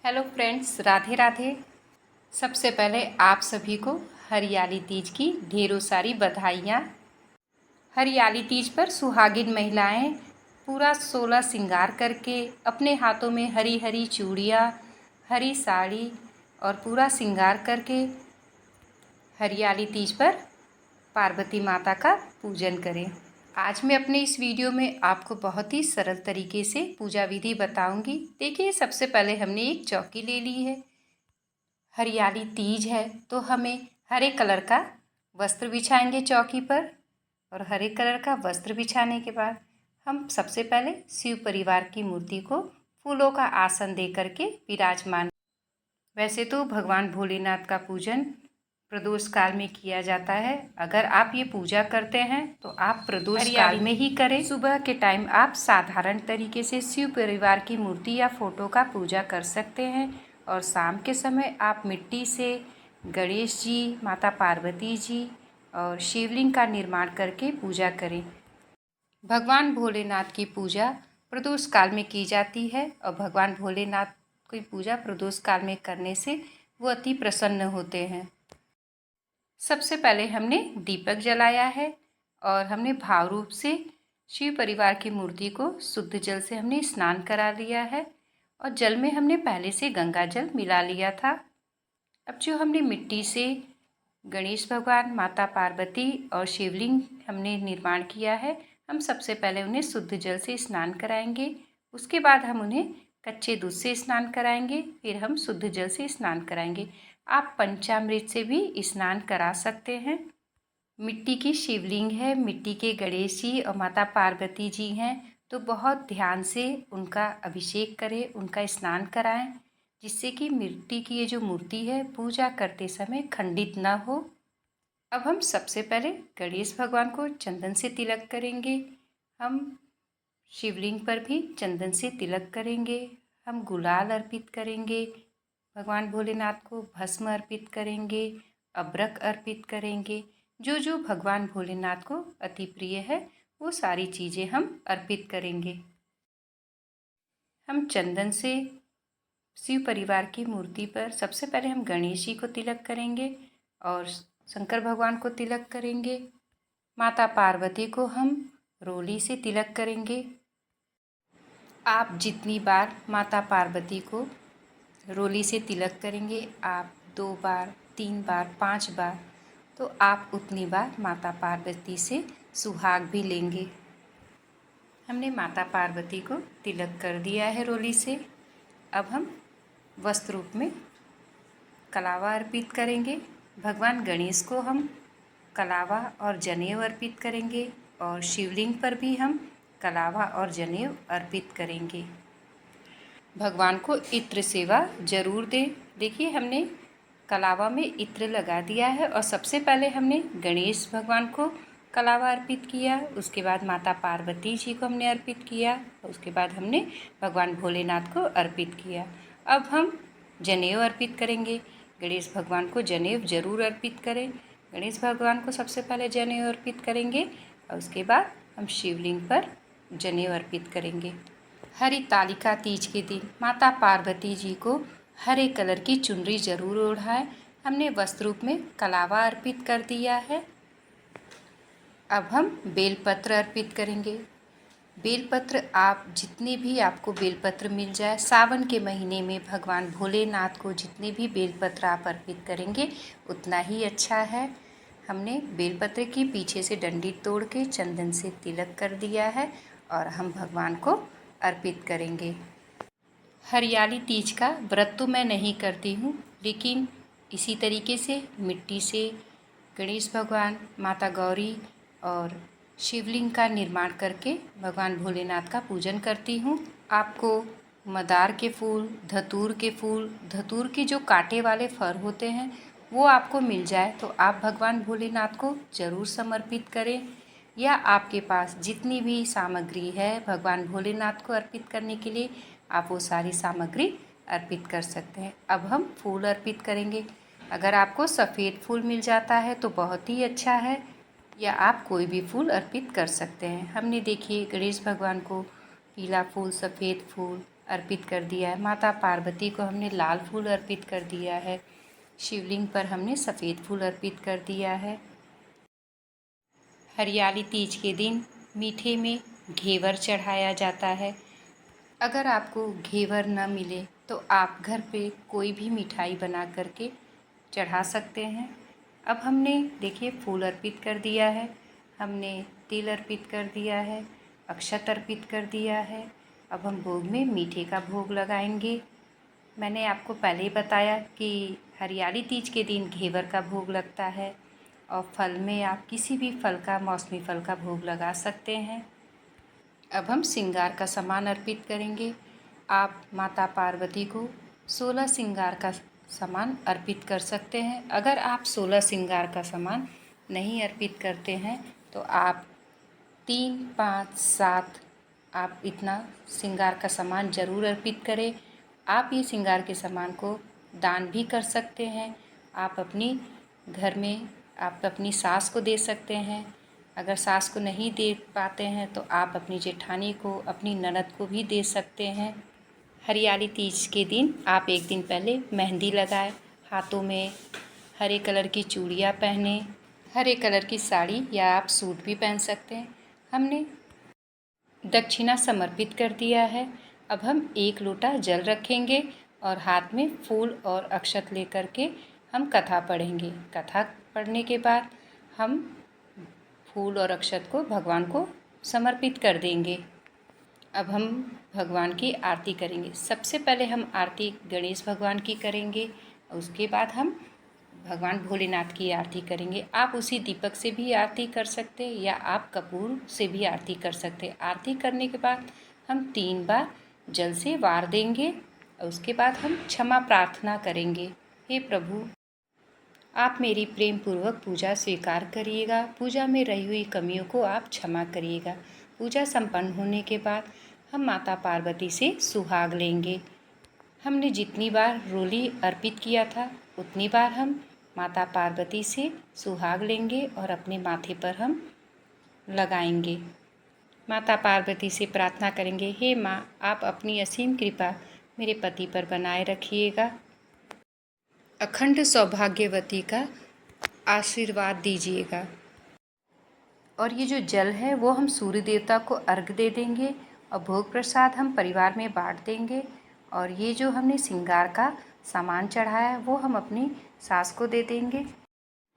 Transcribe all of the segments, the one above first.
Hello friends, Radhe Radhe. सबसे पहले आप सभी को हरियाली तीज की ढेरों सारी बधाइयाँ। हरियाली तीज पर सुहागिन महिलाएं पूरा 16 श्रृंगार करके अपने हाथों में हरी हरी चूड़ियाँ, हरी साड़ी और पूरा श्रृंगार करके हरियाली तीज पर पार्वती माता का पूजन करें। आज मैं अपने इस वीडियो में आपको बहुत ही सरल तरीके से पूजा विधि बताऊंगी। देखिए, सबसे पहले हमने एक चौकी ले ली है। हरियाली तीज है तो हमें हरे कलर का वस्त्र बिछाएंगे चौकी पर। और हरे कलर का वस्त्र बिछाने के बाद हम सबसे पहले शिव परिवार की मूर्ति को फूलों का आसन दे करके विराजमान। वैसे तो भगवान भोलेनाथ का पूजन प्रदोष काल में किया जाता है। अगर आप ये पूजा करते हैं तो आप प्रदोष काल में ही करें। सुबह के टाइम आप साधारण तरीके से शिव परिवार की मूर्ति या फोटो का पूजा कर सकते हैं और शाम के समय आप मिट्टी से गणेश जी, माता पार्वती जी और शिवलिंग का निर्माण करके पूजा करें। भगवान भोलेनाथ की पूजा प्रदोष काल में की जाती है और भगवान भोलेनाथ की पूजा प्रदोष काल में करने से वो अति प्रसन्न होते हैं। सबसे पहले हमने दीपक जलाया है और हमने भाव रूप से शिव परिवार की मूर्ति को शुद्ध जल से हमने स्नान करा लिया है और जल में हमने पहले से गंगा जल मिला लिया था। अब जो हमने मिट्टी से गणेश भगवान, माता पार्वती और शिवलिंग हमने निर्माण किया है, हम सबसे पहले उन्हें शुद्ध जल से स्नान कराएंगे। उसके बाद हम उन्हें कच्चे दूध से स्नान कराएंगे, फिर हम शुद्ध जल से स्नान कराएंगे। आप पंचामृत से भी स्नान करा सकते हैं। मिट्टी की शिवलिंग है, मिट्टी के गणेश जी और माता पार्वती जी हैं, तो बहुत ध्यान से उनका अभिषेक करें, उनका स्नान कराएं, जिससे कि मिट्टी की ये जो मूर्ति है पूजा करते समय खंडित ना हो। अब हम सबसे पहले गणेश भगवान को चंदन से तिलक करेंगे। हम शिवलिंग पर भी चंदन से तिलक करेंगे। हम गुलाल अर्पित करेंगे, भगवान भोलेनाथ को भस्म अर्पित करेंगे, अबरक अर्पित करेंगे। जो जो भगवान भोलेनाथ को अति प्रिय है वो सारी चीज़ें हम अर्पित करेंगे। हम चंदन से शिव परिवार की मूर्ति पर सबसे पहले हम गणेश जी को तिलक करेंगे और शंकर भगवान को तिलक करेंगे। माता पार्वती को हम रोली से तिलक करेंगे। आप जितनी बार माता पार्वती को रोली से तिलक करेंगे, आप 2 बार, 3 बार, 5 बार, तो आप उतनी बार माता पार्वती से सुहाग भी लेंगे। हमने माता पार्वती को तिलक कर दिया है रोली से। अब हम वस्त्र रूप में कलावा अर्पित करेंगे। भगवान गणेश को हम कलावा और जनेऊ अर्पित करेंगे और शिवलिंग पर भी हम कलावा और जनेऊ अर्पित करेंगे। भगवान को इत्र सेवा जरूर दें। देखिए, हमने कलावा में इत्र लगा दिया है और सबसे पहले हमने गणेश भगवान को कलावा अर्पित किया, उसके बाद माता पार्वती जी को हमने अर्पित किया, उसके बाद हमने भगवान भोलेनाथ को अर्पित किया। अब हम जनेऊ अर्पित करेंगे। गणेश भगवान को जनेऊ जरूर अर्पित करें। गणेश भगवान को सबसे पहले जनेऊ अर्पित करेंगे और उसके बाद हम शिवलिंग पर जनेऊ अर्पित करेंगे। हरितालिका तीज के दिन माता पार्वती जी को हरे कलर की चुनरी जरूर ओढ़ाएं। हमने वस्त्र रूप में कलावा अर्पित कर दिया है। अब हम बेलपत्र अर्पित करेंगे। बेलपत्र आप जितने भी आपको बेलपत्र मिल जाए, सावन के महीने में भगवान भोलेनाथ को जितने भी बेलपत्र आप अर्पित करेंगे उतना ही अच्छा है। हमने बेलपत्र की पीछे से डंडी तोड़ के चंदन से तिलक कर दिया है और हम भगवान को अर्पित करेंगे। हरियाली तीज का व्रत तो मैं नहीं करती हूँ, लेकिन इसी तरीके से मिट्टी से गणेश भगवान, माता गौरी और शिवलिंग का निर्माण करके भगवान भोलेनाथ का पूजन करती हूँ। आपको मदार के फूल, धतूर के जो कांटे वाले फर होते हैं वो आपको मिल जाए तो आप भगवान भोलेनाथ को ज़रूर समर्पित करें, या आपके पास जितनी भी सामग्री है भगवान भोलेनाथ को अर्पित करने के लिए आप वो सारी सामग्री अर्पित कर सकते हैं। अब हम फूल अर्पित करेंगे। अगर आपको सफ़ेद फूल मिल जाता है तो बहुत ही अच्छा है, या आप कोई भी फूल अर्पित कर सकते हैं। हमने देखिए गणेश भगवान को पीला फूल, सफ़ेद फूल अर्पित कर दिया है। माता पार्वती को हमने लाल फूल अर्पित कर दिया है। शिवलिंग पर हमने सफ़ेद फूल अर्पित कर दिया है। हरियाली तीज के दिन मीठे में घेवर चढ़ाया जाता है। अगर आपको घेवर न मिले तो आप घर पे कोई भी मिठाई बना करके चढ़ा सकते हैं। अब हमने देखिए फूल अर्पित कर दिया है, हमने तिल अर्पित कर दिया है, अक्षत अर्पित कर दिया है। अब हम भोग में मीठे का भोग लगाएंगे। मैंने आपको पहले ही बताया कि हरियाली तीज के दिन घेवर का भोग लगता है और फल में आप किसी भी फल का, मौसमी फल का भोग लगा सकते हैं। अब हम श्रृंगार का सामान अर्पित करेंगे। आप माता पार्वती को 16 श्रृंगार का सामान अर्पित कर सकते हैं। अगर आप 16 श्रृंगार का सामान नहीं अर्पित करते हैं तो आप 3, 5, 7 आप इतना श्रृंगार का सामान ज़रूर अर्पित करें। आप ये श्रृंगार के सामान को दान भी कर सकते हैं। आप अपनी घर में आप अपनी सास को दे सकते हैं। अगर सास को नहीं दे पाते हैं तो आप अपनी जेठानी को, अपनी ननद को भी दे सकते हैं। हरियाली तीज के दिन आप एक दिन पहले मेहंदी लगाएं, हाथों में हरे कलर की चूड़ियाँ पहने, हरे कलर की साड़ी या आप सूट भी पहन सकते हैं। हमने दक्षिणा समर्पित कर दिया है। अब हम 1 लोटा जल रखेंगे और हाथ में फूल और अक्षत लेकर के हम कथा पढ़ेंगे। कथा पढ़ने के बाद हम फूल और अक्षत को भगवान को समर्पित कर देंगे। अब हम भगवान की आरती करेंगे। सबसे पहले हम आरती गणेश भगवान की करेंगे, उसके बाद हम भगवान भोलेनाथ की आरती करेंगे। आप उसी दीपक से भी आरती कर सकते या आप कपूर से भी आरती कर सकते। आरती करने के बाद हम 3 बार जल से वार देंगे और उसके बाद हम क्षमा प्रार्थना करेंगे। हे प्रभु, आप मेरी प्रेम पूर्वक पूजा स्वीकार करिएगा। पूजा में रही हुई कमियों को आप क्षमा करिएगा। पूजा संपन्न होने के बाद हम माता पार्वती से सुहाग लेंगे। हमने जितनी बार रोली अर्पित किया था उतनी बार हम माता पार्वती से सुहाग लेंगे और अपने माथे पर हम लगाएंगे। माता पार्वती से प्रार्थना करेंगे, हे माँ, आप अपनी असीम कृपा मेरे पति पर बनाए रखिएगा। अखंड सौभाग्यवती का आशीर्वाद दीजिएगा। और ये जो जल है वो हम सूर्य देवता को अर्घ दे देंगे और भोग प्रसाद हम परिवार में बांट देंगे। और ये जो हमने श्रृंगार का सामान चढ़ाया है वो हम अपनी सास को दे देंगे।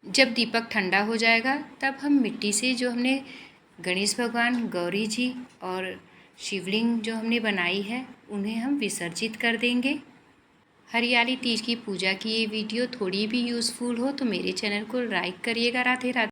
जब दीपक ठंडा हो जाएगा तब हम मिट्टी से जो हमने गणेश भगवान, गौरी जी और शिवलिंग जो हमने बनाई है उन्हें हम विसर्जित कर देंगे। हरियाली तीज की पूजा की ये वीडियो थोड़ी भी यूज़फुल हो तो मेरे चैनल को लाइक करिएगा। राधे राधे।